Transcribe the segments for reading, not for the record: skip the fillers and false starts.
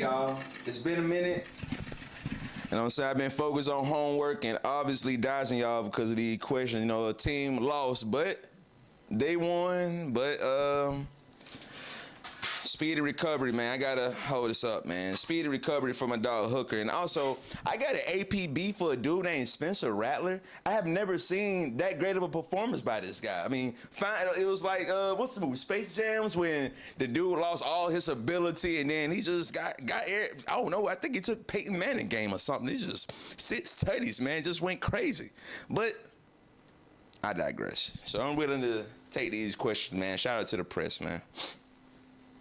y'all. It's been a minute. You know what I'm saying? I've been focused on homework and obviously dodging y'all because of the question. You know, a team lost, but they won. But speedy recovery, man. I gotta hold this up, man. Speedy recovery for my dog Hooker. And also, I got an APB for a dude named Spencer Rattler. I have never seen that great of a performance by this guy. I mean, it was like, what's the movie, Space Jams, when the dude lost all his ability and then he just got I don't know, I think he took Peyton Manning game or something. He just 6 tutties, man, just went crazy. But I digress. So I'm willing to take these questions, man. Shout out to the press, man.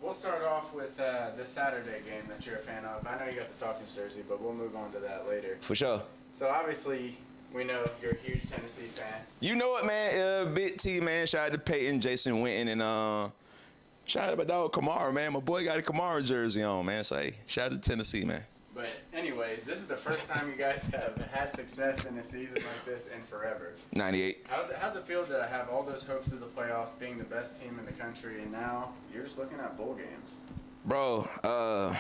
We'll start off with this Saturday game that you're a fan of. I know you got the Falcons jersey, but we'll move on to that later. For sure. So obviously, we know you're a huge Tennessee fan. You know it, man. Big T, man. Shout out to Peyton, Jason Witten, and shout out to my dog Kamara, man. My boy got a Kamara jersey on, man. So, hey, shout out to Tennessee, man. But anyways, this is the first time you guys have had success in a season like this in forever. 98. How's it feel to have all those hopes of the playoffs, being the best team in the country, and now you're just looking at bowl games? Bro, I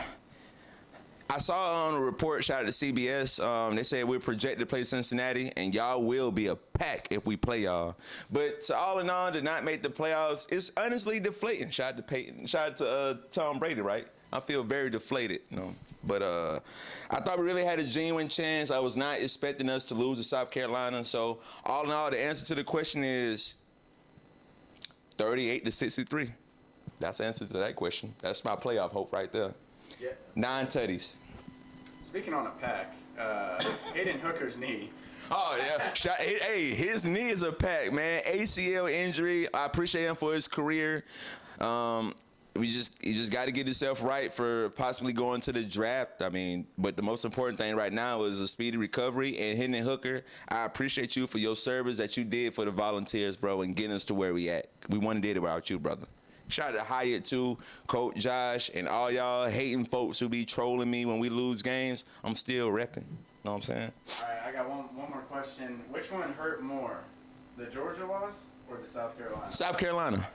saw on a report, shout out to CBS, they said we're projected to play Cincinnati, and y'all will be a pack if we play y'all. But to all in all, to not make the playoffs, it's honestly deflating. Shout out to Peyton, shout out to Tom Brady, right? I feel very deflated, you know. But I thought we really had a genuine chance. I was not expecting us to lose to South Carolina. So all in all, the answer to the question is 38-63. That's the answer to that question. That's my playoff hope right there. Yeah. 9 tutties. Speaking on a pack, Hayden Hooker's knee. Oh, yeah. Hey, his knee is a pack, man. ACL injury. I appreciate him for his career. You just got to get yourself right for possibly going to the draft. I mean, but the most important thing right now is a speedy recovery. And Hendon Hooker, I appreciate you for your service that you did for the Volunteers, bro, and getting us to where we at. We wouldn't did it without you, brother. Shout out to Hyatt, too, Coach Josh, and all y'all hating folks who be trolling me when we lose games. I'm still repping. You know what I'm saying? All right, I got one more question. Which one hurt more, the Georgia loss or the South Carolina? South Carolina.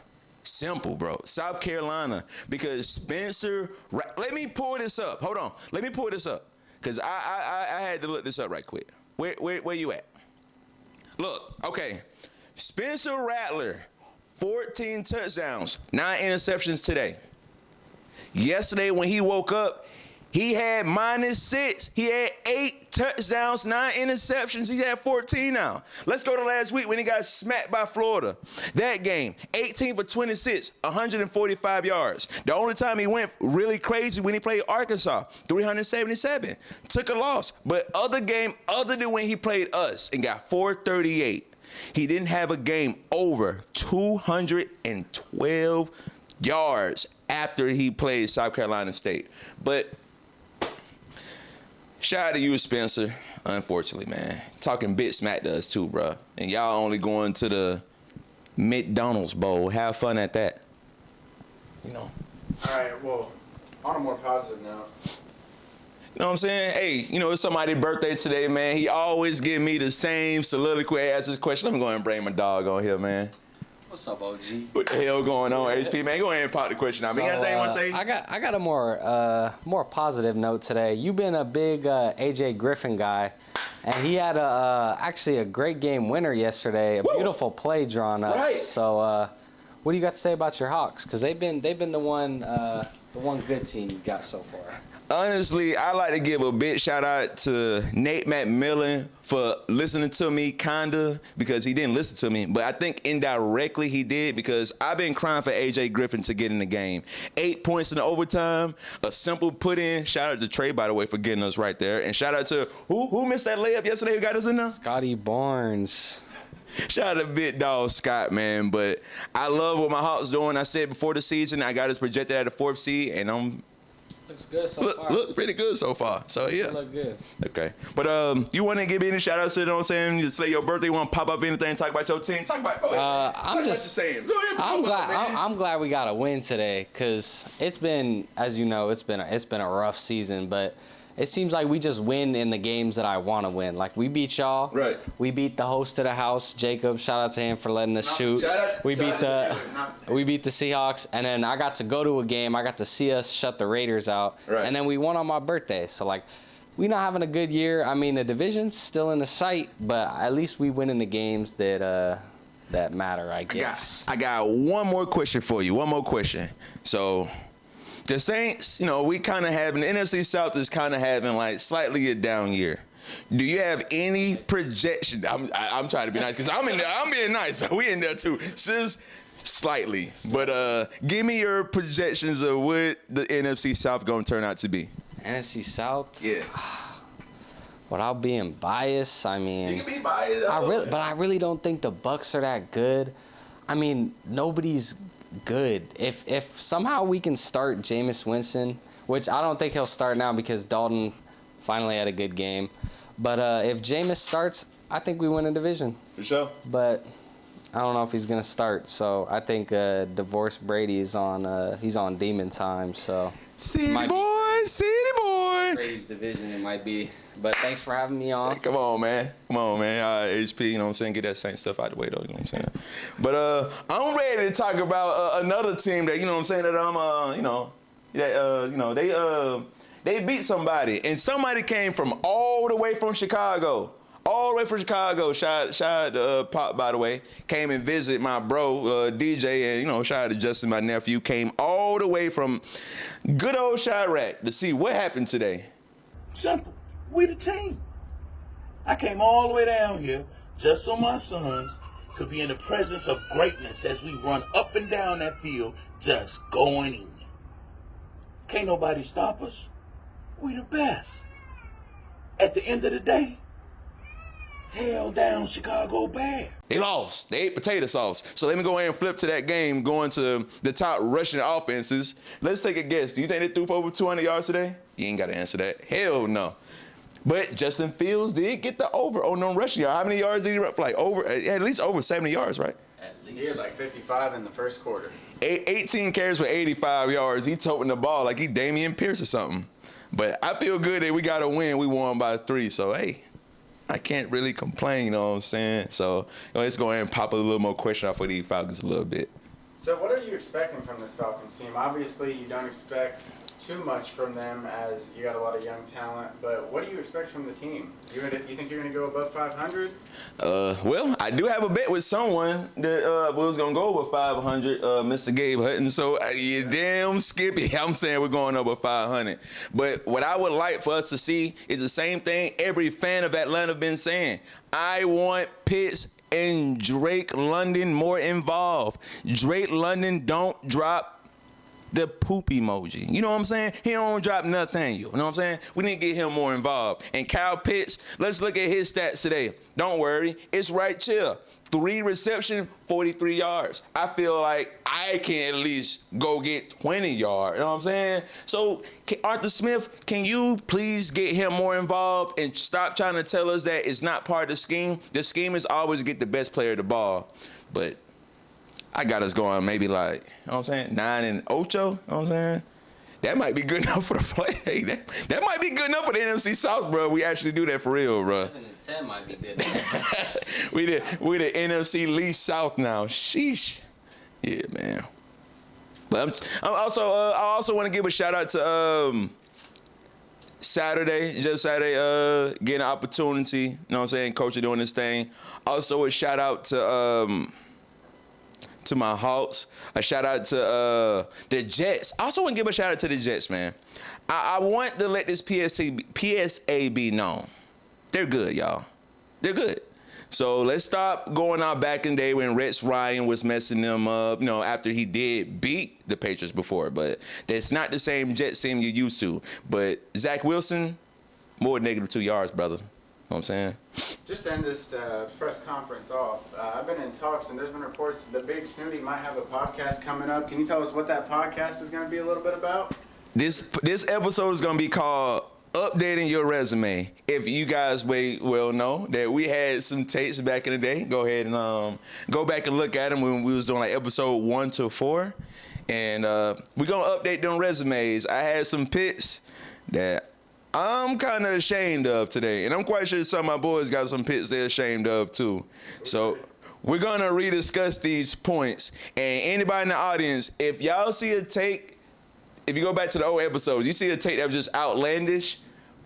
Simple, bro. South Carolina. Because Spencer, let me pull this up. Hold on. Let me pull this up. Because I had to look this up right quick. Where you at? Look, okay. Spencer Rattler, 14 touchdowns, 9 interceptions today. Yesterday when he woke up, he had -6. He had 8 touchdowns, 9 interceptions. He had 14 now. Let's go to last week when he got smacked by Florida. That game, 18 for 26, 145 yards. The only time he went really crazy when he played Arkansas, 377. Took a loss. But other than when he played us and got 438, he didn't have a game over 212 yards after he played South Carolina State. But shout out to you, Spencer. Unfortunately, man. Talking bit smack to us too, bro. And y'all only going to the McDonald's Bowl. Have fun at that. You know. All right, well, on a more positive note. You know what I'm saying? Hey, you know, it's somebody's birthday today, man. He always give me the same soliloquy as this question. I'm going to bring my dog on here, man. What's up, OG? What the hell going on, HP, man? Go ahead and pop the question out. So, anything you want to say? I got a more positive note today. You've been a big AJ Griffin guy, and he had actually a great game winner yesterday. A beautiful play drawn up. Right. So, what do you got to say about your Hawks? Because they've been the one good team you got so far. Honestly, I like to give a big shout out to Nate McMillan for listening to me, kinda, because he didn't listen to me. But I think indirectly he did, because I've been crying for AJ Griffin to get in the game. 8 points in the overtime, a simple put in. Shout out to Trey, by the way, for getting us right there. And shout out to who missed that layup yesterday who got us in there? Scotty Barnes. Shout out to big dog Scott, man. But I love what my Hawks doing. I said before the season, I got us projected at a 4th seed, and looks good so far. Looks pretty good so far. So, yeah. Look good. Okay. But you want to give me any shout-outs to, you know what I'm saying? Just say your birthday, want to pop up anything, talk about your team. Talk about I'm glad we got a win today, because it's been, as you know, it's been a rough season. But it seems like we just win in the games that I want to win. Like, we beat y'all. Right. We beat the host of the house, Jacob. Shout out to him for letting us shoot. We beat the Seahawks, and then I got to go to a game. I got to see us shut the Raiders out, Right. and then we won on my birthday. So, like, we not having a good year. I mean, the division's still in the sight, but at least we win in the games that matter, I guess. I got one more question for you. One more question. So, the Saints, we kind of having, the NFC South is kind of having like slightly a down year. Do you have any projection? I'm trying to be nice because I'm in there. I'm being nice. We in there too, just slightly. But give me your projections of what the NFC South going to turn out to be. NFC South? Yeah. Without being biased, I mean, You can be biased. I really don't think the Bucks are that good. I mean, nobody's good. If somehow we can start Jameis Winston, which I don't think he'll start now because Dalton finally had a good game. But if Jameis starts, I think we win a division. For sure. But I don't know if he's gonna start. So I think Divorce Brady is on. He's on demon time. So City Might be. boy. Brady's division it might be. But thanks for having me on. Come on, man. HP, you know what I'm saying? Get that Saint stuff out of the way, though, you know what I'm saying? But I'm ready to talk about another team that, you know what I'm saying, that they beat somebody. And somebody came from all the way from Chicago. All the way from Chicago. Shout out Pop, by the way. Came and visit my bro, DJ, and, shout out to Justin, my nephew. Came all the way from good old Chirac to see what happened today. Simple. We the team. I came all the way down here just so my sons could be in the presence of greatness as we run up and down that field just going in. Can't nobody stop us. We the best. At the end of the day, hell down Chicago Bears. They lost. They ate potato sauce. So let me go ahead and flip to that game, going to the top rushing offenses. Let's take a guess. Do you think they threw for over 200 yards today? You ain't got to answer that. Hell no. But Justin Fields did get the over on them rushing yards. How many yards did he run for? Like at least over 70 yards, right? At He had like 55 in the first quarter. 18 carries for 85 yards. He toting the ball like he Damian Pierce or something. But I feel good that we got a win. We won by 3. So, hey, I can't really complain, you know what I'm saying? So, let's go ahead and pop a little more question off of these Falcons a little bit. So what are you expecting from this Falcons team? Obviously, you don't expect too much from them as you got a lot of young talent, but what do you expect from the team? You think you're going to go above 500? Well, I do have a bet with someone that was going to go over 500, Mr. Gabe Hutton. So, you damn Skippy. I'm saying we're going over 500. But what I would like for us to see is the same thing every fan of Atlanta been saying. I want Pitts and Drake London more involved. Drake London don't drop the poop emoji. You know what I'm saying? He don't drop nothing. You know what I'm saying? We need to get him more involved. And Kyle Pitts, let's look at his stats today. Don't worry. It's right chill. 3 reception, 43 yards. I feel like I can at least go get 20 yards. You know what I'm saying? So, Arthur Smith, can you please get him more involved and stop trying to tell us that it's not part of the scheme? The scheme is always get the best player the ball. But I got us going maybe like, you know what I'm saying, 9 and 8, you know what I'm saying? That might be good enough for the play. Hey, that might be good enough for the NFC South, bro. We actually do that for real, bro. 7 and 10 might be good. we the NFC least South now. Sheesh. Yeah, man. But I also want to give a shout out to Saturday, getting an opportunity. You know what I'm saying? Coach doing this thing. Also a shout out to my Hawks. A shout out to the Jets. I also want to give a shout out to the Jets, man. I want to let this PSA be known. They're good, y'all. They're good. So let's stop going out back in the day when Rex Ryan was messing them up, after he did beat the Patriots before. But that's not the same Jets team you're used to. But Zach Wilson, more negative 2 yards, brother. You know what I'm saying? Just to end this press conference off, I've been in talks and there's been reports the big Snoody might have a podcast coming up. Can you tell us what that podcast is going to be a little bit about? This episode is going to be called Updating Your Resume. If you guys well know that we had some tapes back in the day, go ahead and go back and look at them when we was doing like episode 1 to 4. And we're going to update them resumes. I had some picks that I'm kind of ashamed of today. And I'm quite sure some of my boys got some picks they're ashamed of too. So we're going to rediscuss these points. And anybody in the audience, if y'all see a take, if you go back to the old episodes, you see a take that was just outlandish,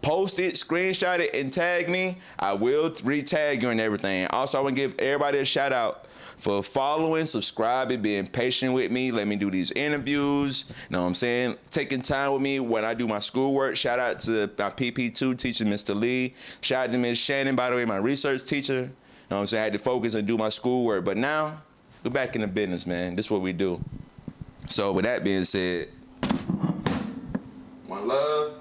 post it, screenshot it, and tag me. I will re-tag you and everything. Also, I want to give everybody a shout out for following, subscribing, being patient with me. Let me do these interviews. You know what I'm saying? Taking time with me when I do my schoolwork. Shout out to my PP2 teacher, Mr. Lee. Shout out to Ms. Shannon, by the way, my research teacher. You know what I'm saying? I had to focus and do my schoolwork. But now, we're back in the business, man. This is what we do. So with that being said, one love.